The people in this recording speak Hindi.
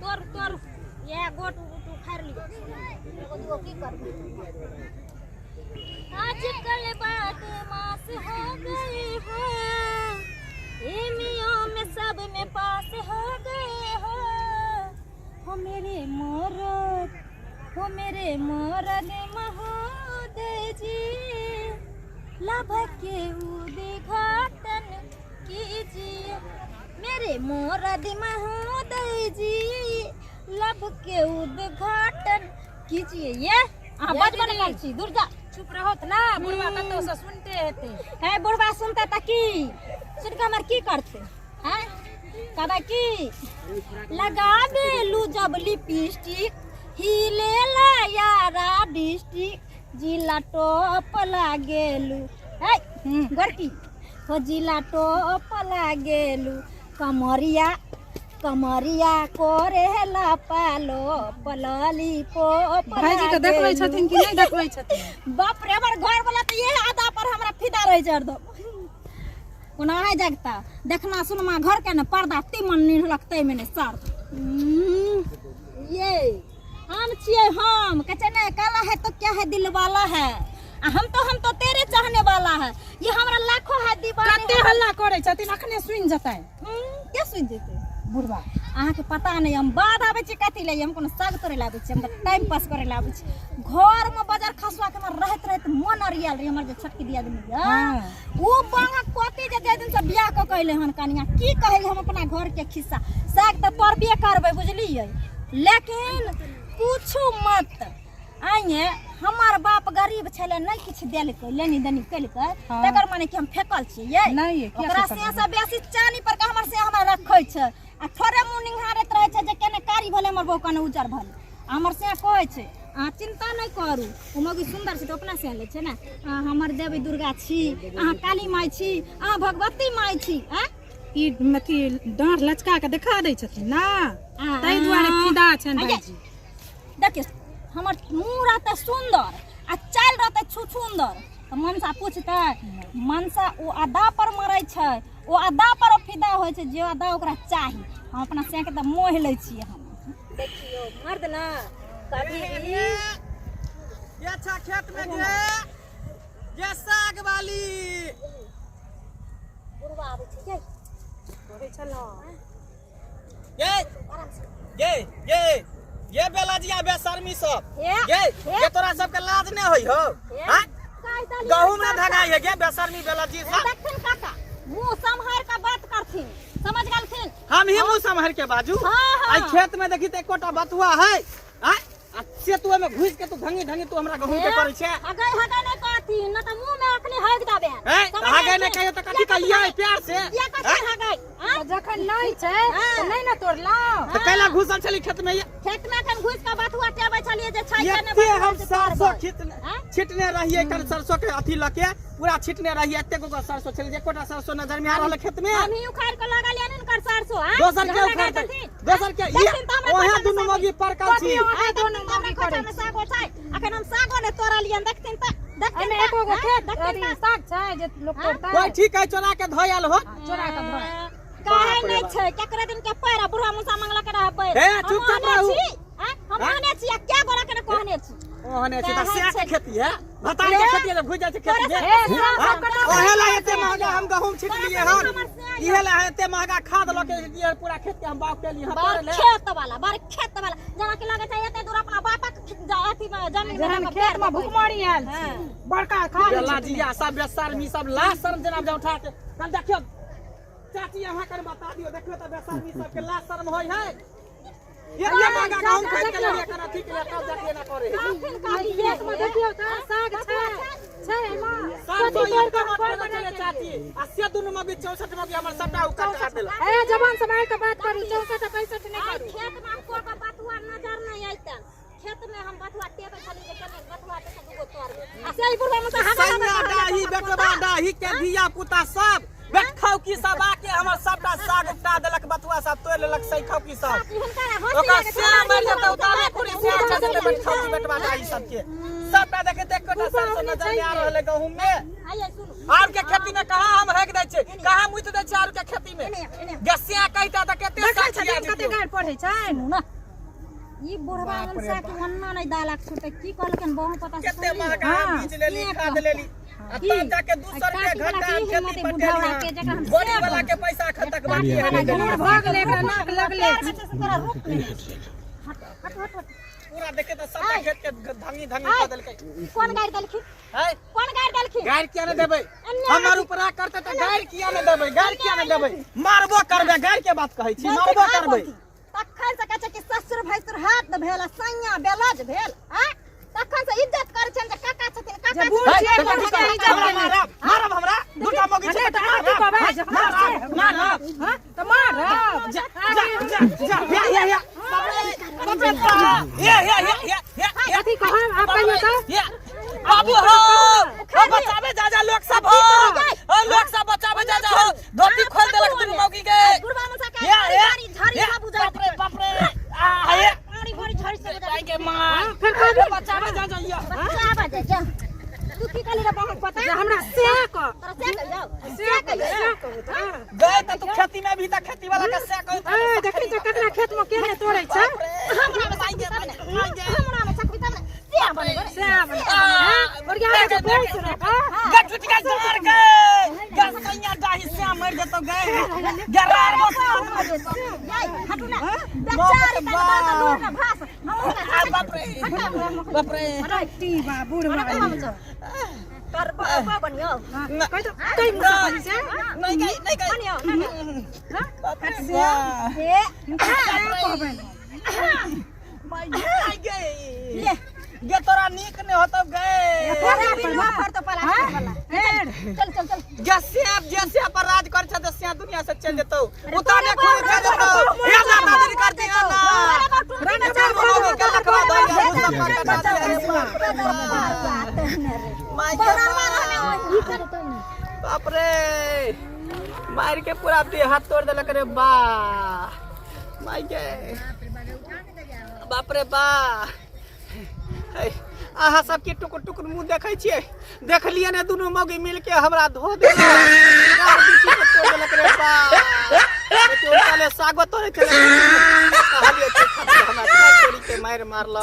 तोर ये गोट उखाड़ लियो एगो दुगो की करबे आजकल बात मास हो गई है एमियों में सब में पास हो गए हो मेरे मोरद महोदय जी लभ के उद्घाटन कीजिए मेरे मोरद महोदय जी लभ के उद्घाटन कीजिए ये बजबन कर छी दूर जा चुप रहोत ना बुढ़वा कतो से सुनते हेते है बुढ़वा सुनते त की सुन के हमर की करते हैं कदा की लगाबे लू जब लिपस्टिक हिलेला यारा डिस्ट्रिक्ट जिला टॉप लागेलू है गोरकी हो जिला टॉप लागेलू कमरिया कोरेला पालो पलली पोप भाईजी के देखबै छथिन कि नहीं देखबै छथिन बाप रे हमर घर वाला त ये आदा पर हमरा फिदा रह जा दो कोना है जगता देखना सुनमा घर के न पर्दा तीमन नहीं लगते मैंने सर ये हम छिए हम कहते ना काला है तो क्या है दिल वाला है हम तो तेरे चाहने वाला है ये हमरा लाखों है दीवाने कते हल्ला करे छथिन अखने सुन जतै क्या सुन जेते बुढ़वा अहाँ के पता नहीं हम बाद आवे छी कथि ले हम कोनो साग तोरे लाबे छी हम टाइम पास करे लाबे छी घर में बाजार खसवा के रहत मन अरियल रे हमर जे छटकी दिया देनी वो बांगा कोती जे दिन से बियाह क कइले हन कनिया की कहै हम अपना घर के खिस्सा साग त परबे करबै बुझलियै लेकिन पूछू मत आइए हमार बाप गरीब छले नहीं किछ देलकै लेनी देनी कलकै तकर माने कि हम फेकल छियै नहीं ओकरा से बेसी चानी पर के हमर से हमरा रखै छै आ थोड़े मुंह निहारत रहै छै जे केने कारी भले हमर बहू कने उजर भले हमर से कहै छै अहाँ चिंता नहीं करू ओ मगी सुंदर छै त अपना से ले छै ना हमर देवी दुर्गा छी अहाँ काली माई छी अहाँ भगवती माई छी हैं ई मथी डांट लचका के देखा दै छथिन ना तै दुआरे फिदा छन भाईजी देखिए हमर मुंह रहते सुंदर आ चाल रहते छुछुंदर त मनसा पूछते मनसा ओ अदा पर मरै छै ओ अदा पर फिदा होय छै जे अदा ओकरा चाही हम अपना से के त मोह लै छियै हम देखियो मर्द ना कभी भी ये अच्छा खेत में ये साग वाली बुढ़वा आबै छै कहै छलो ये बेलाजिया बेशर्मी सब ये तोरा सब के लाज नहीं होई हो हां गहूम ना धगाई है बेशर्मी बेलाजी सब देखथिन काका मुंह संभार के बात करथिन समझ गेलथिन हम ही मुंह संभार के बाजू आई खेत में देखी त एकोटा बतुआ है हां से तू में घुस के तू ढंगी तू हमरा गहूम के करे छे हगै नहीं कहती न त मुंह में अखनी हग दाबे हगै नहीं कहियो त कथि कहियो प्यार से ये कथि हगै जखन नहीं छै त नहीं ना तोड़ला त कैला घुसल छली खेत में कन घुस के बथुआ टेबै छलिए जे छै ये हम सरसों छिटने रहिए कल सरसों के अथी लके पूरा छिटने रहिए एते गो सरसों छले जे कोटा सरसों नजर में आ रहल खेत में हम ही उखाड़ के लगा लियन कर सरसों दोसर के उखाड़ते दोसर के ये ओहे दुनु मगी परकल छी दोनों मगी करे सागो छै अखन हम सागो ने तोड़ा लियन देखथिन त एमे एको गो खेत अथी साग छै जे लोग तोड़ता कोई ठीक है चोरा के धोयल हो चोरा के धोय काहे नहीं छै केकरा दिन के पैरा बुढ़ा मुसा मंगला के रह पैर ए चुप चाप रहू हम माने छी क्या गोरा के कहने छी ओहने छी त से के खेती है भतार के खेती है भुज जाय छै खेती है ओहे ला एते महंगा हम गहूम छिट लिए हन इहे ला एते महंगा खाद लके दिए पूरा खेत के हम बाग के लिए बार खेत वाला जना के लगे छै एते दूर अपना बापा के अथी में जमीन में खेत में भुखमरी आयल बड़का खाद बेलाजिया सब बेशर्मी सब लाश शर्म जना उठा के कल देखियो चाची यहाँ कर बता दियो देखियो त बेशर्मी सब के लाश शर्म होय है ये महंगा गहूम खरीद के लिए कर ठीक ले कब जाके ना करे खेत में देखियो त साग छै मां सब ये कर चले चाची आ से दुनु में 64 में हमर सबटा उकाट काट देला ए जवान समय के बात करू 64 65 नहीं करू खेत में हमको का बथुआ नजर नहीं आइता खेत में हम बथुआ टेबे छली जे केने बथुआ ते दुगो तोड़बे आ से बुढ़वा में सैया डाही बेटवा डाही के धिया पुता सब बैठौ की सब आके हमर सबटा साग उठा देलक बथुआ सब तोड़ लेलक सैखौ की सब ओकर से मर जतौ ताले पूरी से जते बैठौ की बेटवा डाही सब के सबटा देखे देख कोटा सरसों नजर में आ रहले गहूम में आइए सुनो आलू के खेती में कहां हम हेक दै छै कहां मुइत दै छै आलू के खेती में गसिया कहिता त केते साग छिया कते गाड़ पढ़ै छै ना ई बुढ़वा मनसा के वन्ना नहीं दालक छूटे की कहलकन बहु पता से केते महंगा बीज लेली खाद लेली आ तब जाके 200 रुपया घंटा खेती पर देली बड़ी वाला के पैसा खतक बाकी है बूढ़ भाग ले एकरा नाक लगले हट पूरा देखे तो सब खेत के धंगी कर देलकै कौन गाड़ देलखी है कौन गाड़ देलखी गाड़ किया न देबै हमर ऊपर करते त गाड़ किया न देबै मारबो करबे गाड़ के बात कहै छी मारबो करबै तखन से कहै छै कि ससुर भैसुर हाथ भेल सैया बेलज भेल आ तखन से इज्जत करे छन जे काका छथिन काका मारब हमरा दूटा मोगी छै त मारब त मार कथी कहा आप कहियो त बाबू हो बचावे जा लोग सब हो लोग सब बचावे जा हो धोती खोल देलक दुनु मोगी के बुढ़वा मनसा के झाड़ी झाड़ी सब बुझा बाप रे आ ये आड़ी भरी झाड़ी से बुझा के मार फिर बचावे जा बचावा जा तू की कहली रे बहुत पता हमरा से क तोरा से कह जाओ गए त तू खेती में भी त खेती वाला के से कहै ए देखी तो कतना खेत में केने तोड़ै छै हमरा में साई हमरा में सकबी तब से बने से और क्या है बोल सुना गठुट के मार के गस कन्या डाही से मर जतो गए गरार बस हटू ना बेचारी का लोट ना भास बाप रे टी बा बुढ़वा कर बाबा बनियो कहि तो कई मुसा से नहीं गई बनियो बाप रे ए कहबे मैं गई ये तोरा नीक ने होतो गए फर तो पला चल चल चल जैसे पर राज कर छ दसिया दुनिया से चल जतो उताने खोल चल जतो या ना बदल कर दिया ना रन चार लोग के लखवा दो बाप रे मार के पूरा देह हाथ तोड़ देलक रे बा माय के बाप रे बा अहाँ सबके टुकुर टुकुर मुंह देखै छियै देख लियै ने दुनू मौगी मिल के हमरा धो देलक रे बा सागो तोड़े चले कहलियै हमरा छोड़ी के मार मारलो